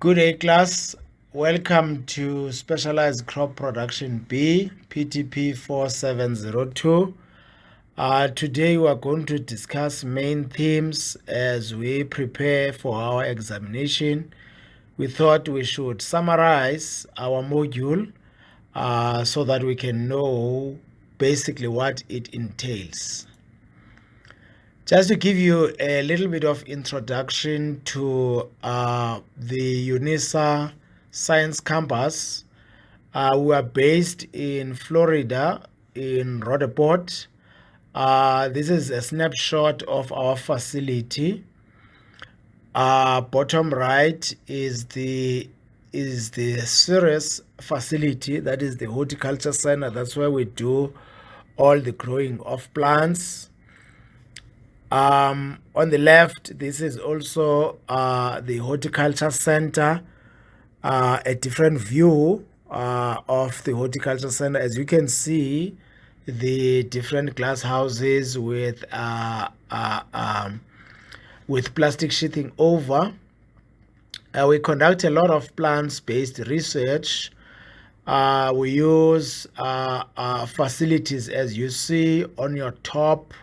Good day, class. Welcome to Specialized Crop Production B, PTP 4702. Today we are going to discuss main themes as we prepare for our examination. We thought we should summarize our module so that we can know basically what it entails. Just to give you a little bit of introduction to the UNISA Science Campus, we are based in Florida, in Rotherport. This is a snapshot of our facility. Bottom right is the serious facility, that is the horticulture center. That's where we do all the growing of plants. On the left, this is also the horticulture center, a different view of the horticulture center. As you can see, the different glass houses with plastic sheathing over. We conduct a lot of plants-based research. We use facilities as you see on your top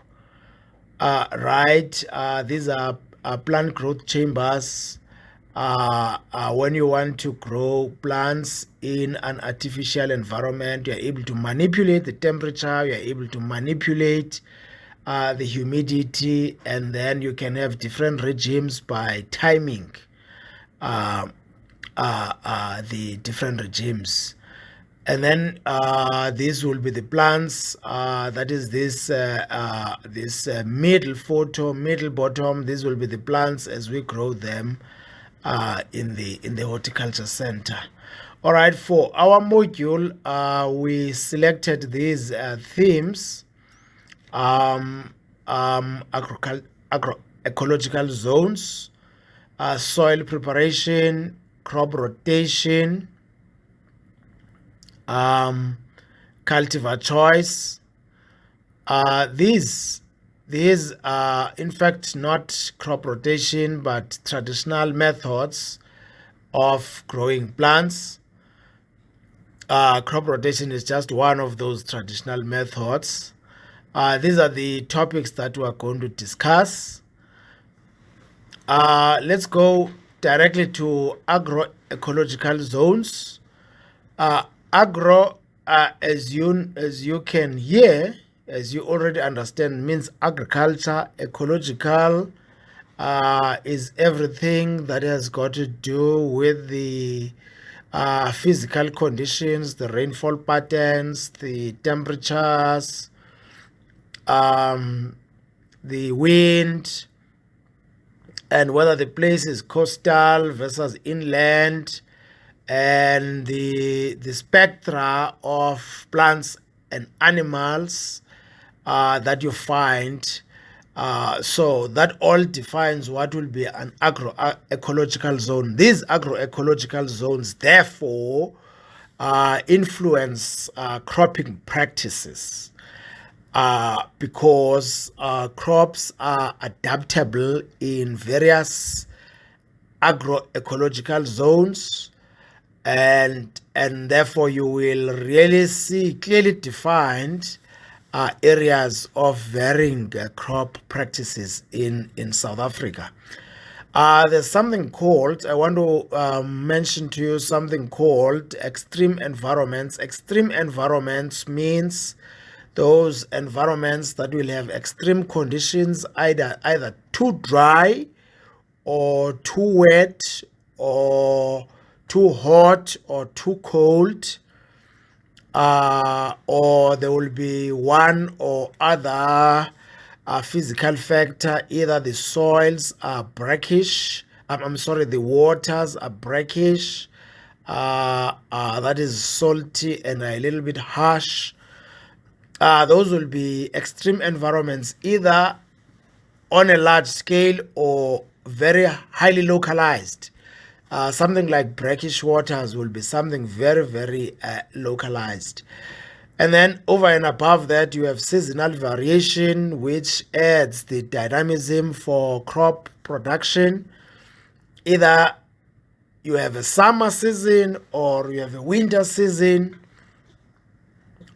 right. These are plant growth chambers. When you want to grow plants in an artificial environment, you're able to manipulate the temperature, you're able to manipulate the humidity, and then you can have different regimes by timing the different regimes. And then these will be the plants. That is this middle photo, middle bottom. These will be the plants as we grow them in the horticulture center. All right. For our module, we selected these themes: agroecological zones, soil preparation, crop rotation, cultivar choice. These are in fact not crop rotation but traditional methods of growing plants. Crop rotation is just one of those traditional methods. These are the topics that we are going to discuss. Let's go directly to agroecological zones. Agro, as you can hear, as you already understand, means agriculture. Ecological is everything that has got to do with the physical conditions, the rainfall patterns, the temperatures, the wind, and whether the place is coastal versus inland, and the spectra of plants and animals that you find. So that all defines what will be an agroecological zone. These agroecological zones, therefore, influence cropping practices because crops are adaptable in various agroecological zones. And therefore you will really see clearly defined areas of varying crop practices in South Africa. There's something called, I want to mention to you something called extreme environments. Extreme environments means those environments that will have extreme conditions, either too dry or too wet or too hot or too cold, or there will be one or other physical factor. Either the soils are brackish, the waters are brackish, that is salty and a little bit harsh. Those will be extreme environments, either on a large scale or very highly localized. Something like brackish waters will be something very, very localized. And then over and above that, you have seasonal variation, which adds the dynamism for crop production, either you have a summer season or you have a winter season,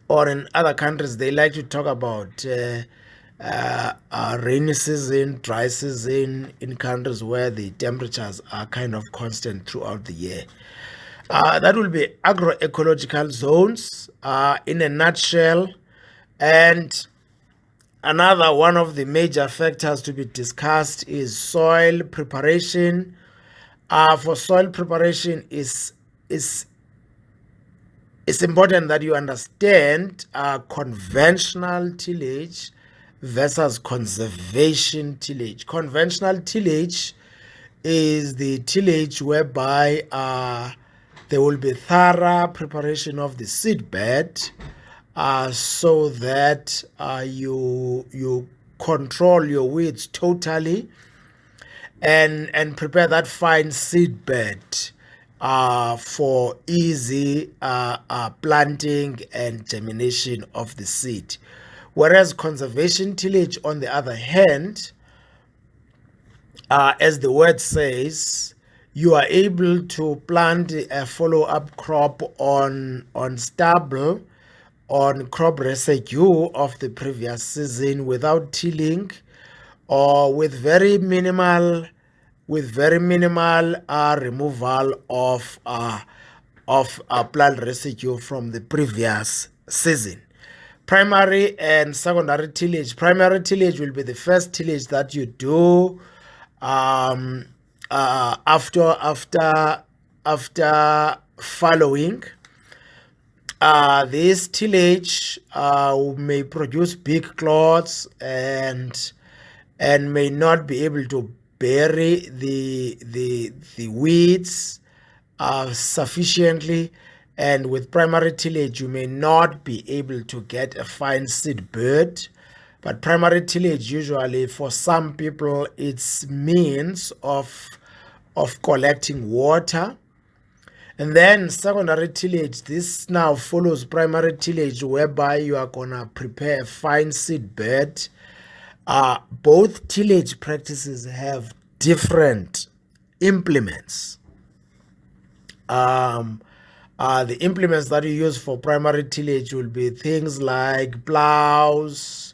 or in other countries they like to talk about rainy season, dry season in countries where the temperatures are kind of constant throughout the year. That will be agroecological zones in a nutshell. And another one of the major factors to be discussed is soil preparation. For soil preparation is it's important that you understand conventional tillage versus conservation tillage. Conventional tillage is the tillage whereby there will be thorough preparation of the seed bed so that you control your weeds totally and prepare that fine seed bed for easy planting and germination of the seed. Whereas conservation tillage, on the other hand, as the word says, you are able to plant a follow-up crop on stubble, on crop residue of the previous season without tilling, or with very minimal removal of plant residue from the previous season. Primary and secondary tillage. Primary tillage will be the first tillage that you do after following. This tillage may produce big clods and may not be able to bury the weeds sufficiently. And with primary tillage, you may not be able to get a fine seed bed. But primary tillage, usually for some people, it's means of collecting water. And then secondary tillage, this now follows primary tillage, whereby you are gonna prepare a fine seed bed. Both tillage practices have different implements. The implements that you use for primary tillage will be things like plows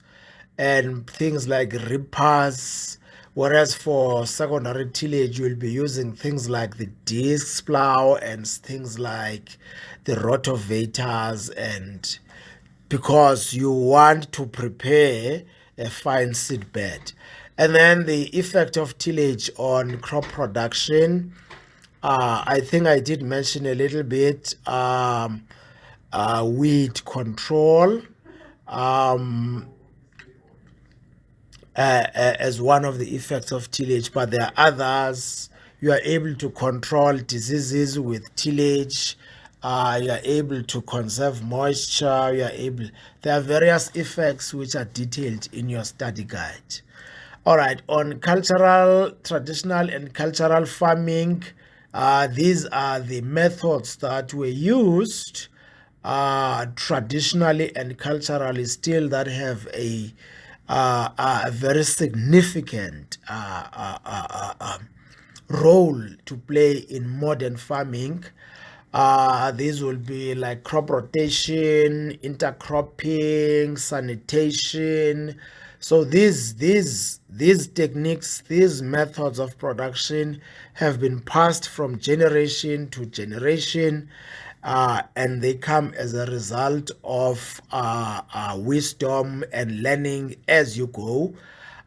and things like reapers, whereas for secondary tillage you will be using things like the disc plow and things like the rotovators, and because you want to prepare a fine seed bed. And then the effect of tillage on crop production, I think I did mention a little bit weed control as one of the effects of tillage, but there are others. You are able to control diseases with tillage. You are able to conserve moisture. There are various effects which are detailed in your study guide. All right, on cultural, traditional and cultural farming, these are the methods that were used traditionally and culturally still, that have a very significant role to play in modern farming. These will be like crop rotation, intercropping, sanitation. So these techniques, these methods of production have been passed from generation to generation, and they come as a result of wisdom and learning as you go,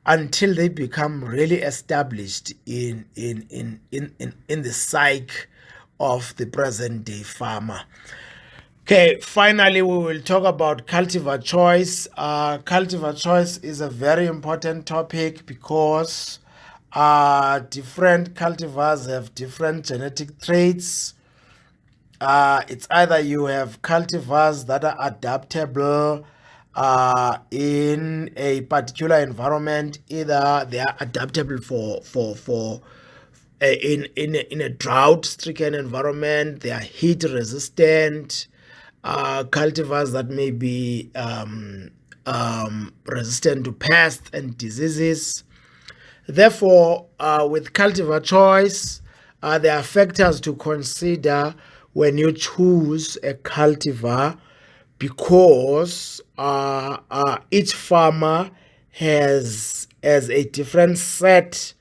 until they become really established in the psyche of the present day farmer. Okay, finally, we will talk about cultivar choice. Cultivar choice is a very important topic because different cultivars have different genetic traits. It's either you have cultivars that are adaptable in a particular environment, either they are adaptable for in a drought-stricken environment, they are heat resistant. Cultivars that may be resistant to pests and diseases. Therefore, with cultivar choice, there are factors to consider when you choose a cultivar, because each farmer has a different set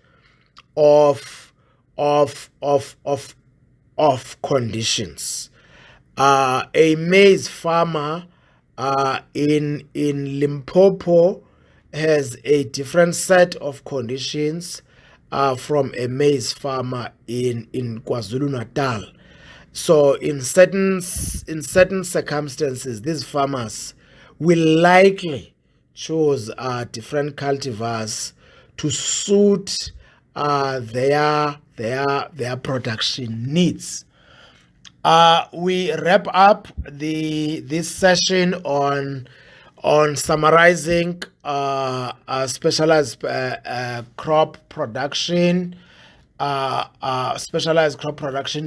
of of of of of conditions. A maize farmer in Limpopo has a different set of conditions from a maize farmer in KwaZulu Natal. So in certain circumstances, these farmers will likely choose different cultivars to suit their production needs. We wrap up this session on summarizing specialized crop production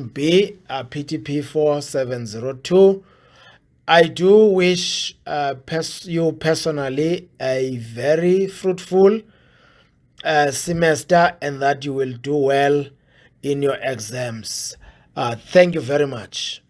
B, PTP 4702. I do wish you personally a very fruitful semester, and that you will do well in your exams. Thank you very much.